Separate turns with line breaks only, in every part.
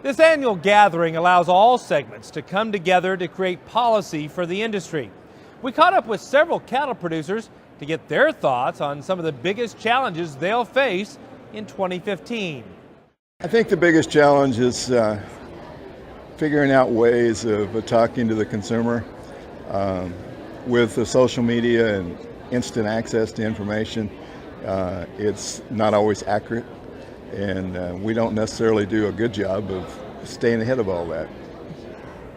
This annual gathering allows all segments to come together to create policy for the industry. We caught up with several cattle producers to get their thoughts on some of the biggest challenges they'll face in 2015.
I think the biggest challenge is figuring out ways of talking to the consumer. With the social media and instant access to information, it's not always accurate, and we don't necessarily do a good job of staying ahead of all that.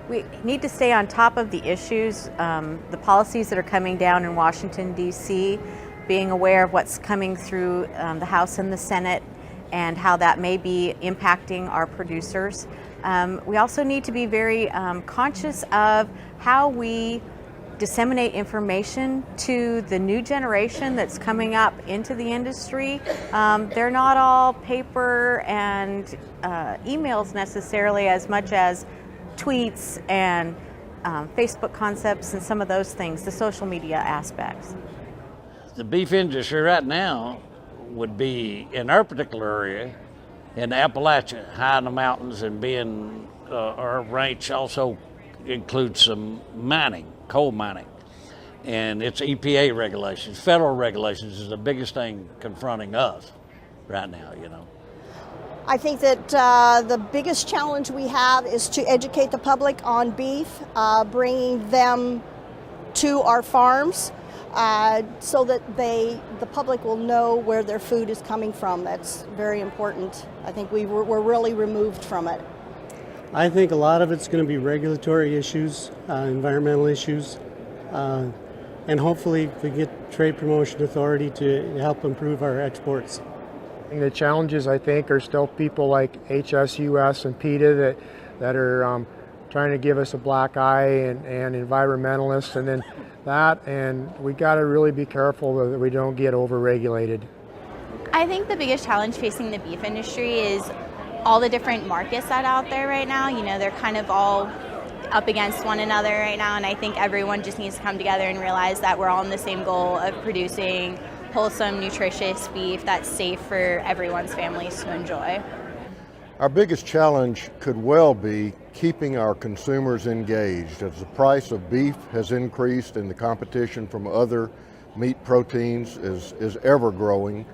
We need to stay on top of the issues, the policies that are coming down in Washington, D.C., being aware of what's coming through the House and the Senate and how that may be impacting our producers. We also need to be very conscious of how we disseminate information to the new generation that's coming up into the industry. They're not all paper and emails necessarily, as much as tweets and Facebook concepts and some of those things, the social media aspects.
The beef industry right now would be, in our particular area, in Appalachia, high in the mountains, and being our ranch also includes some mining, coal mining, and it's EPA regulations. Federal regulations is the biggest thing confronting us right now, you know.
I think that the biggest challenge we have is to educate the public on beef, bringing them to our farms so that the public will know where their food is coming from. That's very important. I think we're really removed from it.
I think a lot of it's going to be regulatory issues, environmental issues, and hopefully we get Trade Promotion Authority to help improve our exports.
The challenges, I think, are still people like HSUS and PETA that are trying to give us a black eye, and environmentalists, and then that, and we got to really be careful that we don't get over-regulated.
I think the biggest challenge facing the beef industry is all the different markets that are out there right now. You know, they're kind of all up against one another right now, and I think everyone just needs to come together and realize that we're all in the same goal of producing wholesome, nutritious beef that's safe for everyone's families to enjoy.
Our biggest challenge could well be keeping our consumers engaged. As the price of beef has increased and the competition from other meat proteins is ever growing,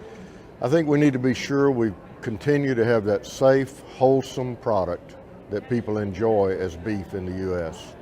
I think we need to be sure we continue to have that safe, wholesome product that people enjoy as beef in the U.S.